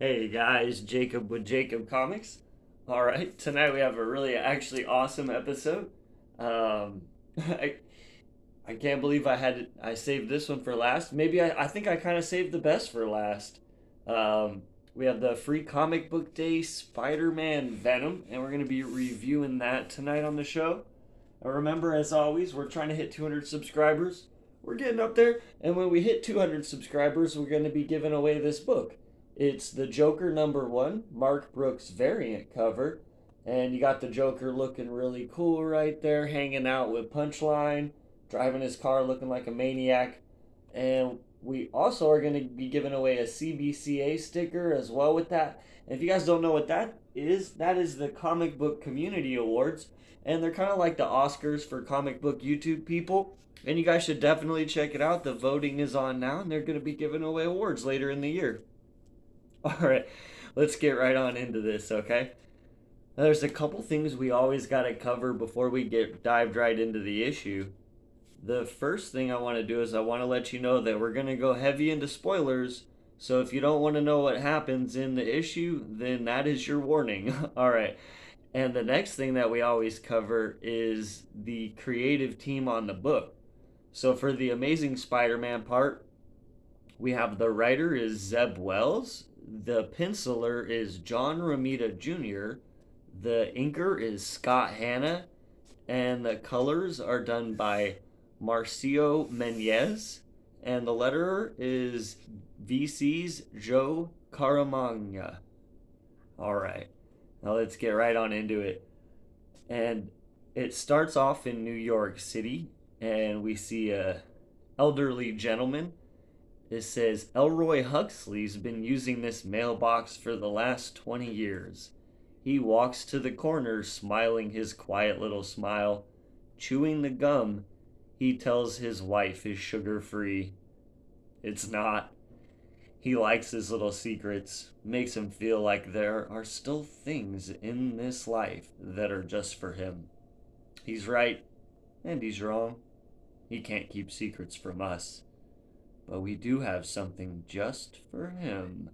Hey guys, Jacob with Jacob Comics. All right, tonight we have a really actually awesome episode. Um, I I can't believe I saved this one for last. Maybe I think I kind of saved the best for last. Um, we have the free comic book day Spider-Man Venom, and we're gonna be reviewing that tonight on the show. Remember, as always, we're trying to hit 200 subscribers. We're getting up there, and when we hit 200 subscribers, we're going to be giving away this book. It's the Joker #1, Mark Brooks variant cover, and you got the Joker looking really cool right there, hanging out with Punchline, driving his car looking like a maniac. And we also are going to be giving away a CBCA sticker as well with that. And if you guys don't know what that is the Comic Book Community Awards, and they're kind of like the Oscars for comic book YouTube people. And you guys should definitely check it out. The voting is on now, and they're going to be giving away awards later in the year. All right, let's get right on into this, okay? There's a couple things we always got to cover before we get dived right into the issue. The first thing I want to do is I want to let you know that we're going to go heavy into spoilers. So if you don't want to know what happens in the issue, then that is your warning. All right. And the next thing that we always cover is the creative team on the book. So for the Amazing Spider-Man part, we have the writer is Zeb Wells, the penciler is John Romita Jr., the inker is Scott Hanna, and the colors are done by Marcio Menez, and the letterer is VC's Joe Caramagna. All right, now let's get right on into it. And it starts off in New York City, and we see a elderly gentleman. It says Elroy Huxley's been using this mailbox for the last 20 years. He walks to the corner, smiling his quiet little smile. Chewing the gum, he tells his wife is sugar-free. It's not. He likes his little secrets, makes him feel like there are still things in this life that are just for him. He's right, and he's wrong. He can't keep secrets from us. But we do have something just for him.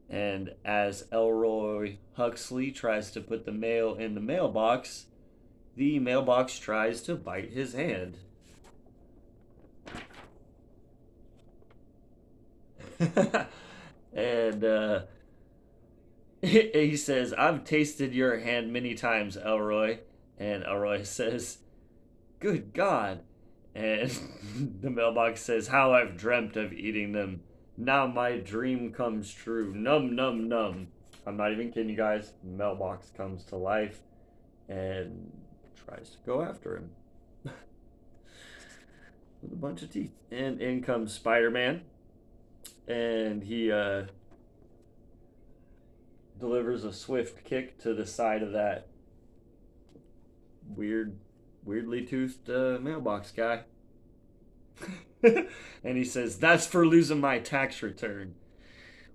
And as Elroy Huxley tries to put the mail in the mailbox tries to bite his hand. And he says, I've tasted your hand many times, Elroy. And Elroy says, Good God. And the mailbox says, How I've dreamt of eating them. Now my dream comes true. Num, num, num. I'm not even kidding you guys. Mailbox comes to life and tries to go after him with a bunch of teeth. And in comes Spider-Man. And he delivers a swift kick to the side of that weirdly toothed mailbox guy. And he says, That's for losing my tax return.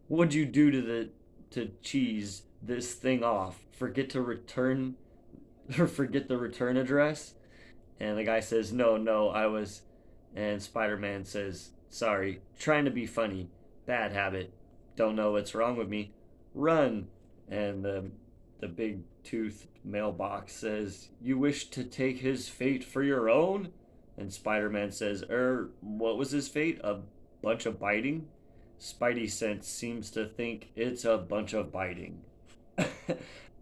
What'd you do to cheese this thing off? Forget to return or forget the return address? And the guy says, No, I was. And Spider-Man says, Sorry, trying to be funny. Bad habit. Don't know what's wrong with me. Run. And the big tooth mailbox says, You wish to take his fate for your own? And Spider-Man says, what was his fate? A bunch of biting? Spidey sense seems to think it's a bunch of biting.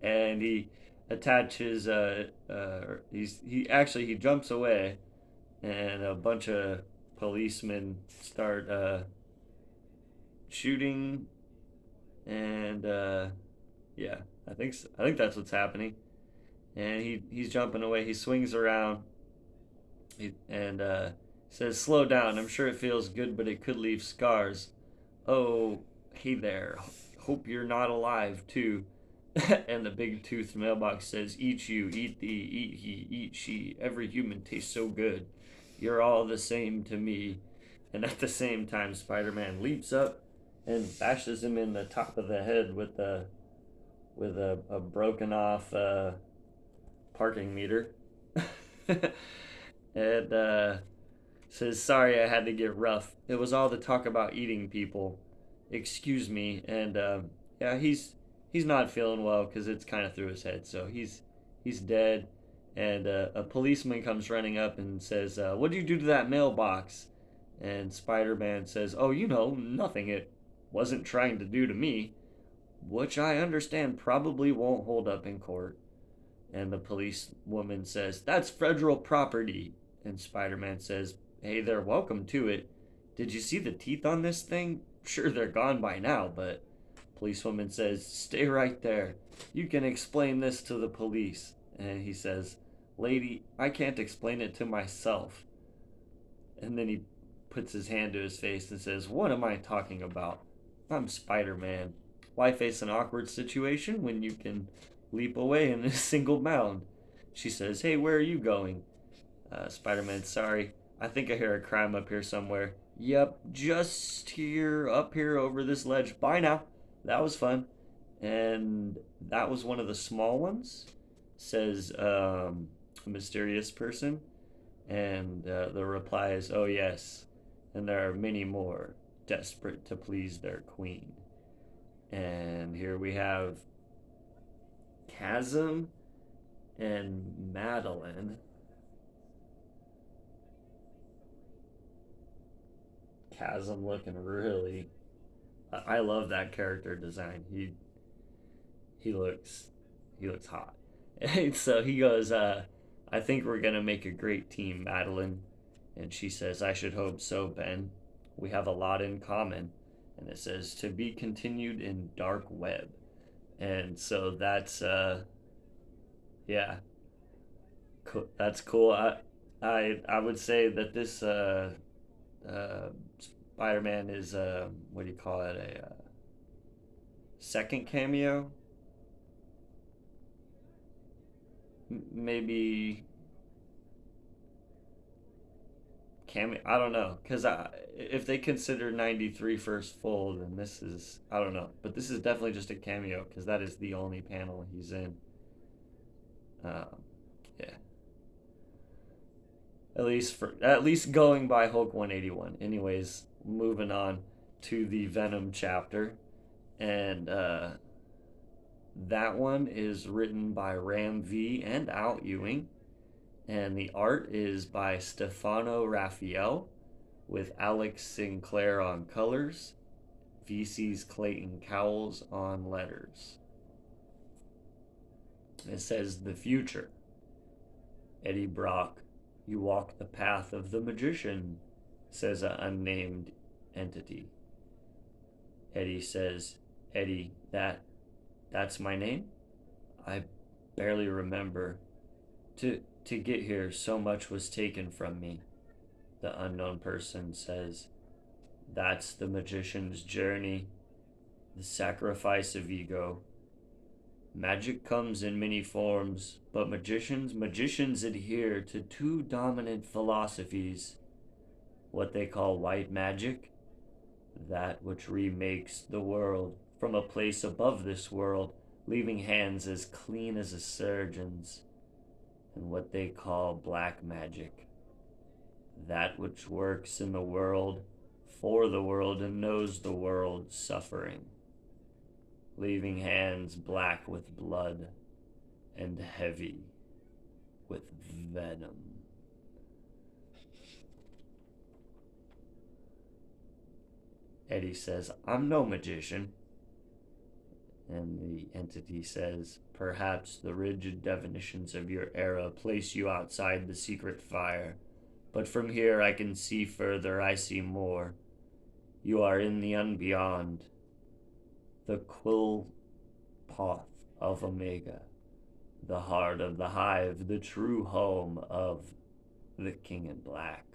And he attaches, he jumps away, and a bunch of policemen start shooting, and yeah, I think that's what's happening. And he's jumping away. He swings around, and says, Slow down. I'm sure it feels good, but it could leave scars. Oh, hey there. Hope you're not alive, too. And the big tooth mailbox says, Eat you, eat thee, eat he, eat she. Every human tastes so good. You're all the same to me. And at the same time, Spider-Man leaps up and bashes him in the top of the head with a broken off parking meter. And says, Sorry I had to get rough. It was all the talk about eating people. Excuse me. And yeah, he's not feeling well because it's kind of through his head. So he's dead, and a policeman comes running up and says, "What did you do to that mailbox?" And Spider-Man says, "Oh, nothing. It wasn't trying to do to me," which I understand probably won't hold up in court. And the policewoman says, "That's federal property." And Spider-Man says, "Hey, they're welcome to it. Did you see the teeth on this thing? Sure, they're gone by now, but..." Policewoman says, "Stay right there. You can explain this to the police." And he says, "Lady, I can't explain it to myself." And then he puts his hand to his face and says, "What am I talking about? I'm Spider-Man. Why face an awkward situation when you can leap away in a single bound?" She says, "Hey, where are you going?" Spider-Man, "Sorry, I think I hear a crime up here somewhere." "Yep, just here, up here over this ledge. Bye now. That was fun." And that was one of the small ones, says a mysterious person. And the reply is, "Oh, yes. And there are many more desperate to please their queen." And here we have Chasm and Madeline. Chasm looking really. I love that character design. He looks he looks hot. And so he goes, "I think we're gonna make a great team, Madeline." And she says, "I should hope so, Ben. We have a lot in common." And it says, "To be continued in Dark Web." And so that's yeah, that's cool. I would say that this Spider-Man is what do you call it, a second cameo, maybe cameo. I don't know, because if they consider 93 first full, then this is, I don't know, but this is definitely just a cameo because that is the only panel he's in. Um, yeah, at least going by Hulk 181. Anyways, moving on to the Venom chapter, and that one is written by Ram V and Al Ewing, and the art is by Stefano Raphael with Alex Sinclair on colors, VC's Clayton Cowles on letters. It says, "The future. Eddie Brock, you walk the path of the magician," says an unnamed entity. Eddie says, "Eddie, that's my name? I barely remember. To get here, so much was taken from me." The unknown person says, "That's the magician's journey, the sacrifice of ego. Magic comes in many forms, but magicians adhere to two dominant philosophies. What they call white magic, that which remakes the world from a place above this world, leaving hands as clean as a surgeon's, and what they call black magic, that which works in the world, for the world, and knows the world's suffering, leaving hands black with blood and heavy with venom." Eddie says, "I'm no magician." And the entity says, "Perhaps the rigid definitions of your era place you outside the secret fire, but from here I can see further, I see more. You are in the unbeyond, the quill path of Omega, the heart of the hive, the true home of the King in Black.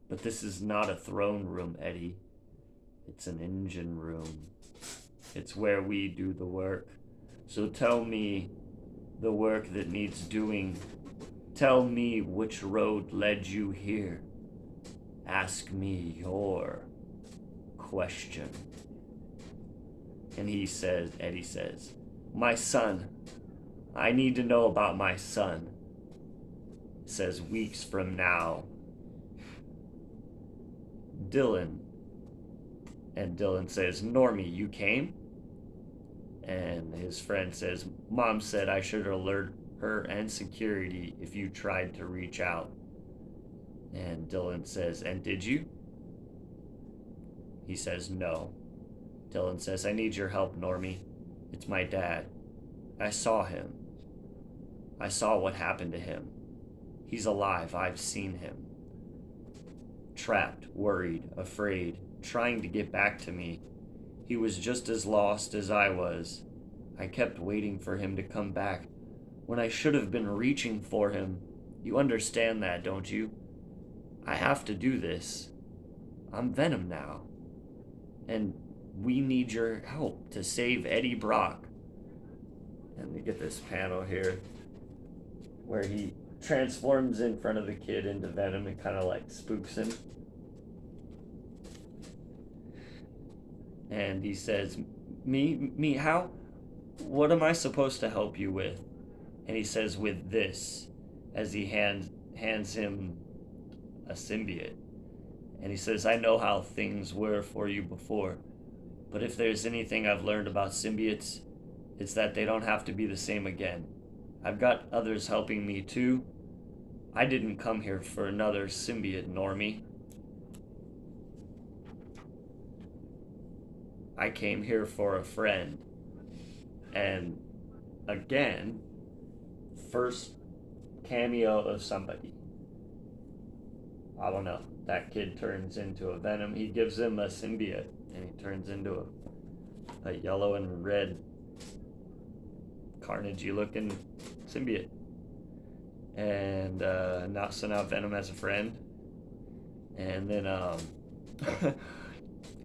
But this is not a throne room, Eddie. It's an engine room. It's where we do the work. So tell me the work that needs doing. Tell me which road led you here. Ask me your question." And Eddie says, "My son. I need to know about my son." It says, "Weeks from now, Dylan." And Dylan says, "Normie, you came?" And his friend says, Mom said I should alert her and security if you tried to reach out. And Dylan says, and did you? He says, no. Dylan says, I need your help, Normie. It's my dad. I saw him. I saw what happened to him. He's alive. I've seen him. Trapped, worried, afraid, trying to get back to me. He was just as lost as I was. I kept waiting for him to come back when I should have been reaching for him. You understand that, don't you? I have to do this. I'm Venom now. And we need your help to save Eddie Brock. And we get this panel here where he transforms in front of the kid into Venom and kind of like spooks him. And he says, Me, how? What am I supposed to help you with? And he says, with this, as he hands him a symbiote. And he says, I know how things were for you before, but if there's anything I've learned about symbiotes, it's that they don't have to be the same again. I've got others helping me too. I didn't come here for another symbiote, Normie. I came here for a friend. And again, first cameo of somebody. I don't know. That kid turns into a Venom. He gives him a symbiote, and he turns into a yellow and red carnagey looking symbiote. And now Venom has a friend. And then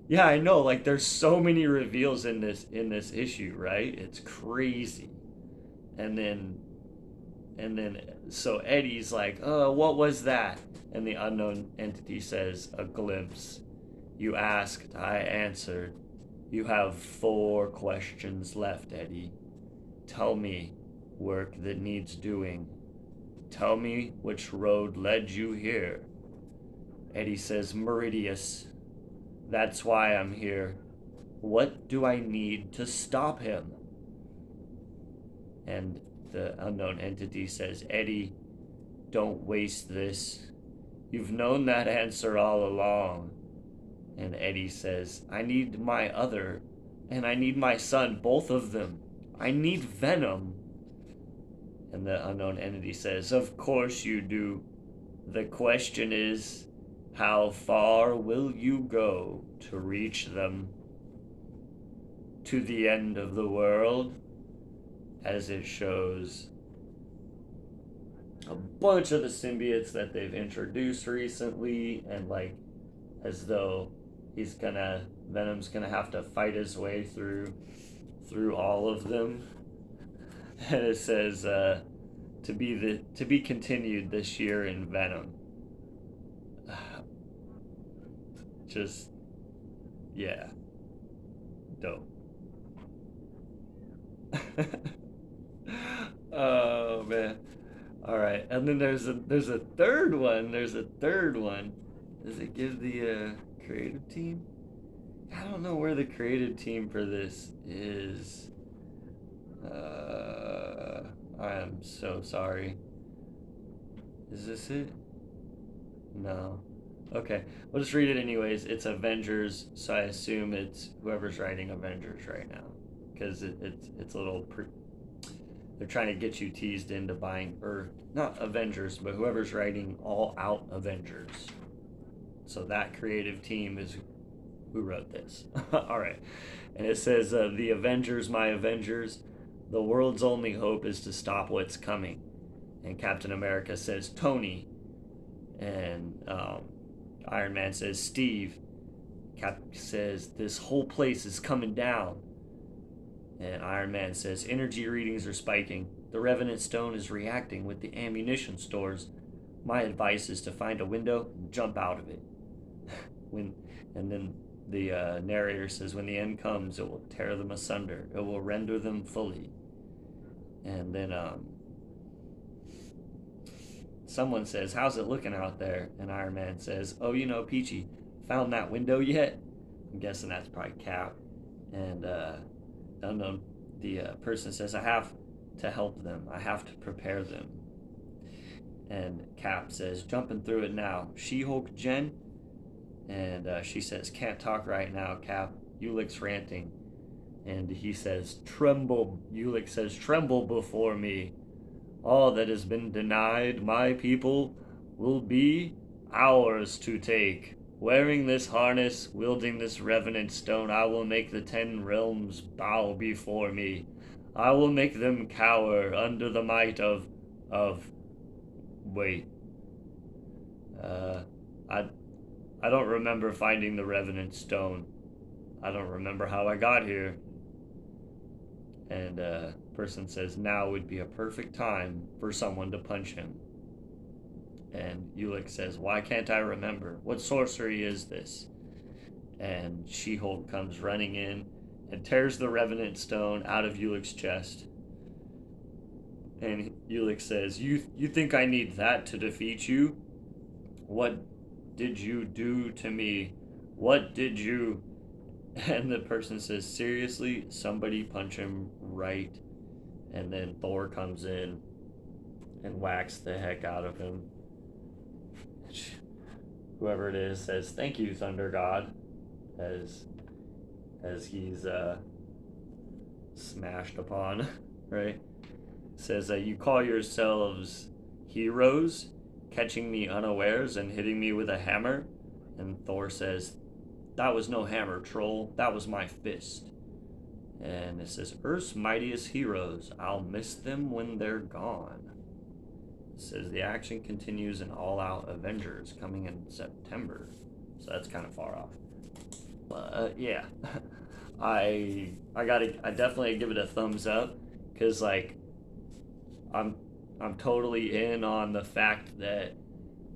yeah, I know, like there's so many reveals in this issue, right? It's crazy. And then so Eddie's like, what was that? And the unknown entity says, a glimpse. You asked, I answered. You have 4 questions left, Eddie. Tell me work that needs doing. Tell me which road led you here. Eddie says, Meridius. That's why I'm here. What do I need to stop him? And the unknown entity says, Eddie, don't waste this. You've known that answer all along. And Eddie says, I need my other, and I need my son, both of them. I need Venom. And the unknown entity says, of course you do. The question is, how far will you go to reach them? To the end of the world? As it shows a bunch of the symbiotes that they've introduced recently, and like as though Venom's gonna have to fight his way through all of them. And it says to be continued this year in Venom. Just yeah, dope. Oh man. All right, and then there's a third one. Does it give the creative team? I don't know where the creative team for this is. I am so sorry. Is this it? No. Okay, we'll just read it anyways. It's Avengers, so I assume it's whoever's writing Avengers right now, because it's a little they're trying to get you teased into buying, or not Avengers, but whoever's writing All Out Avengers. So that creative team is who wrote this. All right, and it says, "The Avengers, my Avengers, the world's only hope is to stop what's coming." And Captain America says, "Tony," and Iron Man says, "Steve." Cap says, "This whole place is coming down." And Iron Man says, "Energy readings are spiking. The Revenant Stone is reacting with the ammunition stores. My advice is to find a window and jump out of it." And then the narrator says, "When the end comes, it will tear them asunder. It will render them fully." And then someone says, "How's it looking out there?" And Iron Man says, "Oh, Peachy, found that window yet?" I'm guessing that's probably Cap. And the person says, I have to help them. I have to prepare them. And Cap says, jumping through it now. She-Hulk Jen? And she says, can't talk right now, Cap. Ulick's ranting. And he says, tremble. Ulick says, tremble before me. All that has been denied my people will be ours to take. Wearing this harness, wielding this revenant stone, I will make the 10 realms bow before me. I will make them cower under the might of... Wait. I don't remember finding the revenant stone. I don't remember how I got here. And person says, now would be a perfect time for someone to punch him. And Ulick says, why can't I remember? What sorcery is this? And She-Hulk comes running in and tears the revenant stone out of Ulick's chest. And Ulick says, you think I need that to defeat you? What did you do to me? What did you... And the person says, seriously, somebody punch him right. And then Thor comes in and whacks the heck out of him. Whoever it is says, thank you, Thunder God, as he's smashed upon, right? Says, you call yourselves heroes, catching me unawares and hitting me with a hammer? And Thor says, that was no hammer, troll. That was my fist. And it says, Earth's mightiest heroes. I'll miss them when they're gone. It says the action continues in All Out Avengers coming in September. So that's kind of far off. But yeah. I definitely give it a thumbs up. Because like I'm totally in on the fact that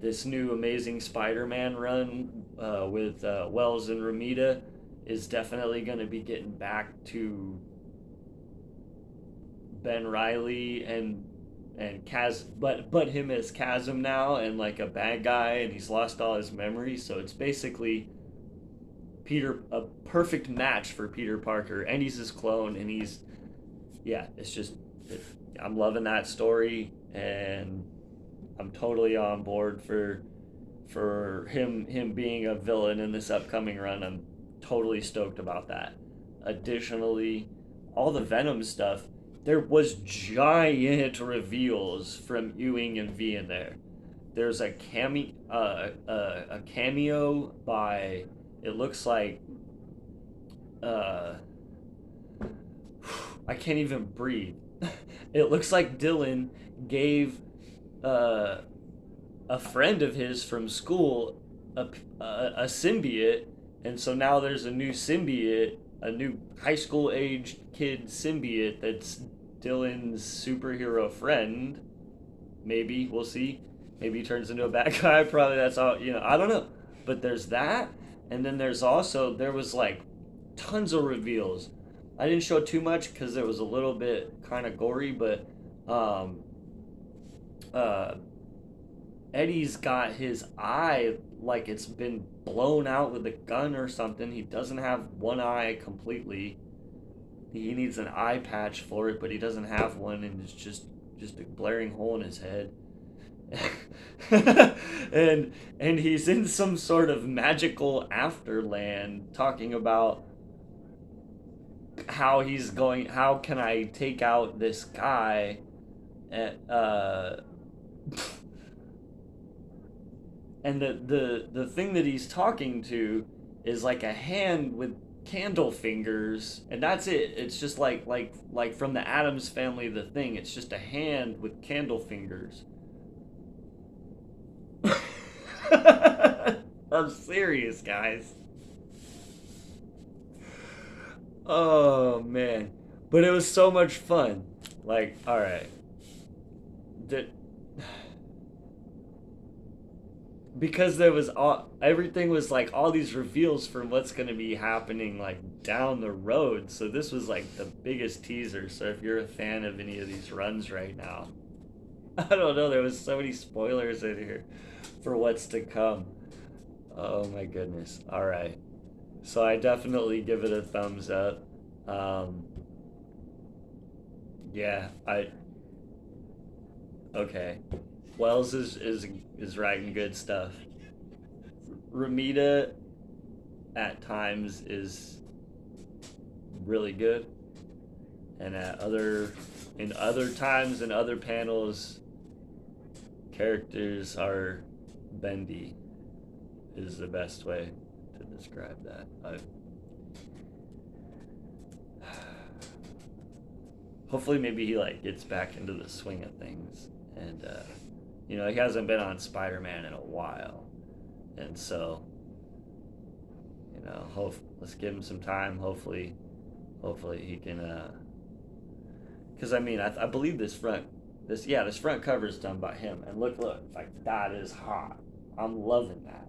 this new Amazing Spider-Man run with Wells and Romita is definitely going to be getting back to Ben Reilly and Kaz, but him as Chasm now and like a bad guy, and he's lost all his memory. So it's basically a perfect match for Peter Parker, and he's his clone, and I'm loving that story, and I'm totally on board for him being a villain in this upcoming run. I'm totally stoked about that. Additionally, all the Venom stuff, there was giant reveals from Ewing and V in there. There's a cameo by, it looks like, I can't even breathe. It looks like Dylan gave a friend of his from school a symbiote, and so now there's a new symbiote, a new high school aged kid symbiote that's Dylan's superhero friend. Maybe, we'll see. Maybe he turns into a bad guy. Probably that's all, I don't know. But there's that, and then there was like tons of reveals. I didn't show too much because it was a little bit kind of gory, but Eddie's got his eye like it's been blown out with a gun or something. He doesn't have one eye completely. He needs an eye patch for it, but he doesn't have one, and it's just a glaring hole in his head. and he's in some sort of magical afterland talking about how can I take out this guy and the thing that he's talking to is like a hand with candle fingers, and that's it. It's just like from the Addams Family, the Thing. It's just a hand with candle fingers. I'm serious, guys. Oh man, but it was so much fun. Like, all right, because everything was like all these reveals from what's going to be happening like down the road. So this was like the biggest teaser. So if you're a fan of any of these runs right now, I don't know, there was so many spoilers in here for what's to come. Oh my goodness. All right. So I definitely give it a thumbs up. Yeah, I okay. Wells is writing good stuff. Ramita at times is really good, and at other times in other panels, characters are bendy. Is the best way to describe that. Hopefully, maybe he like gets back into the swing of things, and he hasn't been on Spider-Man in a while, and so let's give him some time. Hopefully he can. Because I mean, I believe this front cover is done by him, and look, like that is hot. I'm loving that.